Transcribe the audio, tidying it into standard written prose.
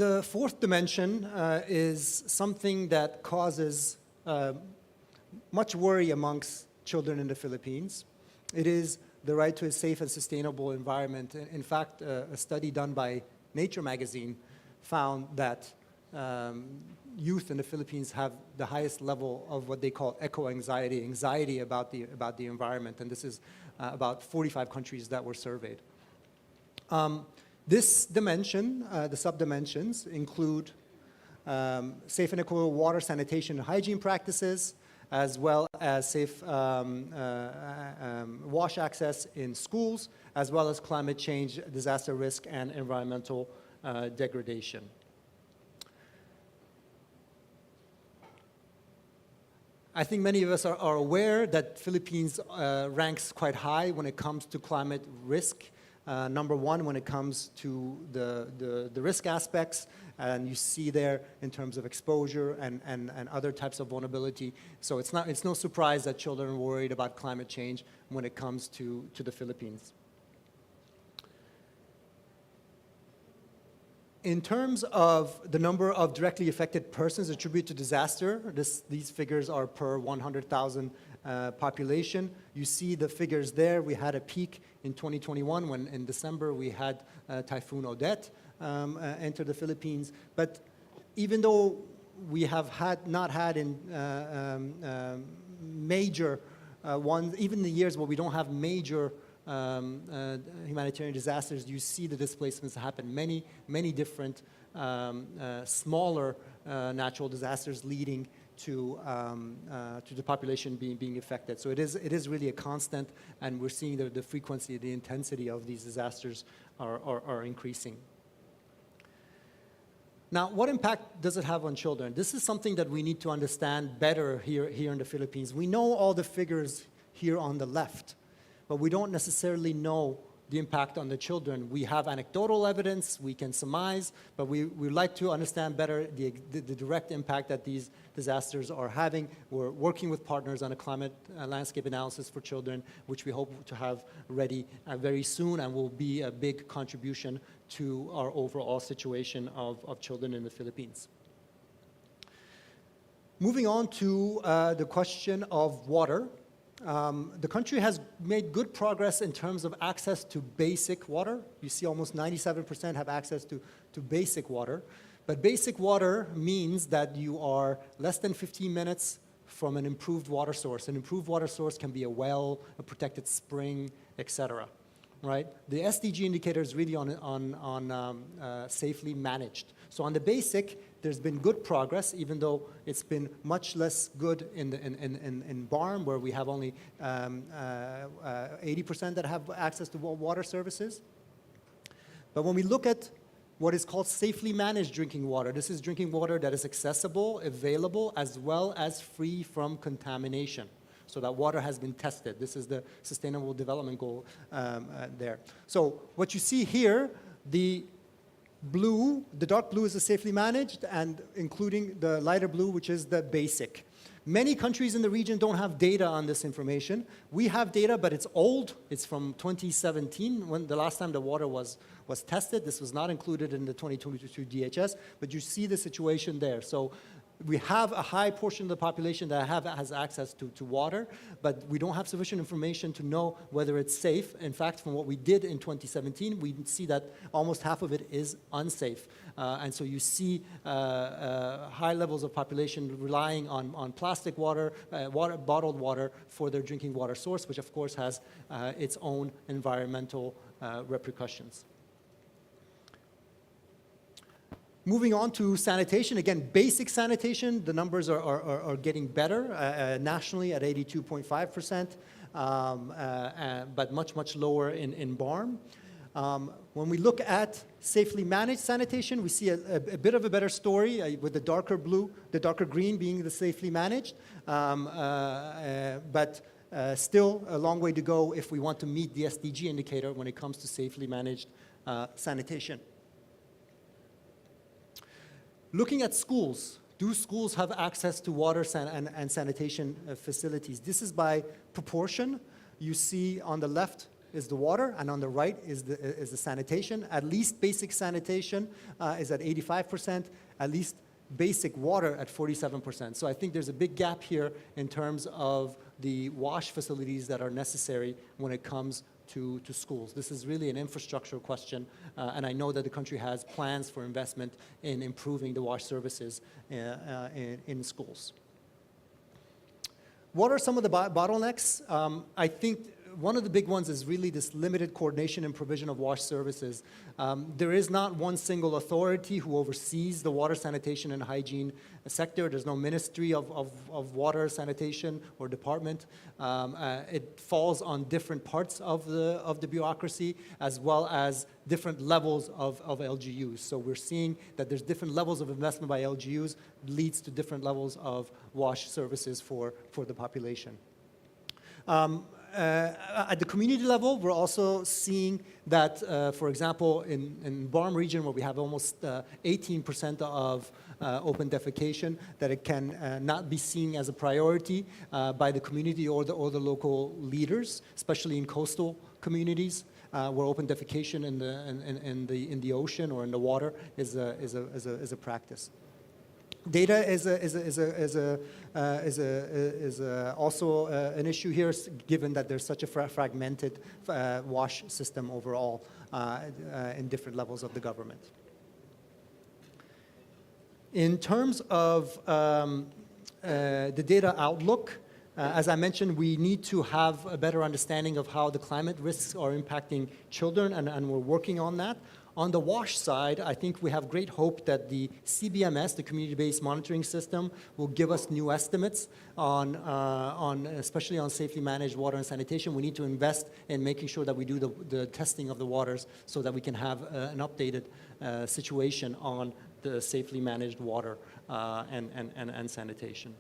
The fourth dimension is something that causes much worry amongst children in the Philippines. It is the right to a safe and sustainable environment. In fact, a study done by Nature magazine found that youth in the Philippines have the highest level of what they call eco-anxiety, anxiety about the environment, and this is about 45 countries that were surveyed. This dimension, the subdimensions, include safe and equitable water, sanitation, and hygiene practices, as well as safe wash access in schools, as well as climate change, disaster risk, and environmental degradation. I think many of us are aware that Philippines ranks quite high when it comes to climate risk. Number one when it comes to the risk aspects, and you see there in terms of exposure and other types of vulnerability. So it's no surprise that children are worried about climate change when it comes to the Philippines. In terms of the number of directly affected persons attributed to disaster, these figures are per 100,000 population. You see the figures there. We had a peak in 2021 when in December we had Typhoon Odette enter the Philippines. But even though we have not had in major ones, even the years where we don't have major humanitarian disasters, you see the displacements happen. Many different smaller natural disasters leading to the population being affected. So it is really a constant, and we're seeing the frequency, the intensity of these disasters are increasing. Now, what impact does it have on children? This is something that we need to understand better here in the Philippines. We know all the figures here on the left, but we don't necessarily know the impact on the children. We have anecdotal evidence, we can surmise, but we like to understand better the direct impact that these disasters are having. We're working with partners on a climate landscape analysis for children, which we hope to have ready very soon, and will be a big contribution to our overall situation of children in the Philippines. Moving on to the question of water. The country has made good progress in terms of access to basic water. You see almost 97% have access to basic water. But basic water means that you are less than 15 minutes from an improved water source. An improved water source can be a well, a protected spring, etc. Right? The SDG indicator is really on safely managed. So on the basic, there's been good progress, even though it's been much less good in Barm, where we have only 80% that have access to water services. But when we look at what is called safely managed drinking water, this is drinking water that is accessible, available, as well as free from contamination. So that water has been tested. This is the Sustainable Development Goal there. So what you see here, the dark blue is the safely managed, and including the lighter blue, which is the basic. Many countries in the region don't have data on this information. We have data, but it's old. It's from 2017, when the last time the water was tested. This was not included in the 2022 DHS, but you see the situation there. So we have a high portion of the population that has access to water, but we don't have sufficient information to know whether it's safe. In fact, from what we did in 2017, we see that almost half of it is unsafe. And so you see high levels of population relying on plastic water, bottled water for their drinking water source, which of course has its own environmental repercussions. Moving on to sanitation, again, basic sanitation, the numbers are getting better nationally at 82.5%, but much lower in Barm. When we look at safely managed sanitation, we see a bit of a better story with the darker green being the safely managed, but still a long way to go if we want to meet the SDG indicator when it comes to safely managed sanitation. Looking at schools, do schools have access to water and sanitation facilities? This is by proportion. You see on the left is the water, and on the right is the sanitation. At least basic sanitation is at 85%, at least basic water at 47%. So I think there's a big gap here in terms of the wash facilities that are necessary when it comes to schools. This is really an infrastructure question, and I know that the country has plans for investment in improving the wash services in schools. What are some of the bottlenecks? I think one of the big ones is really this limited coordination and provision of wash services. There is not one single authority who oversees the water, sanitation, and hygiene sector. There's no ministry of water, sanitation, or department. It falls on different parts of the bureaucracy, as well as different levels of LGUs. So we're seeing that there's different levels of investment by LGUs leads to different levels of wash services for the population. At the community level, we're also seeing that, for example, in Barm region, where we have almost 18% of open defecation, that it can not be seen as a priority by the community or the local leaders, especially in coastal communities, where open defecation in the ocean or in the water is a practice. Data is also an issue here, given that there's such a fragmented wash system overall in different levels of the government. In terms of the data outlook, as I mentioned, we need to have a better understanding of how the climate risks are impacting children, and we're working on that. On the WASH side, I think we have great hope that the CBMS, the community-based monitoring system, will give us new estimates on especially on safely managed water and sanitation. We need to invest in making sure that we do the testing of the waters so that we can have an updated situation on the safely managed water and sanitation.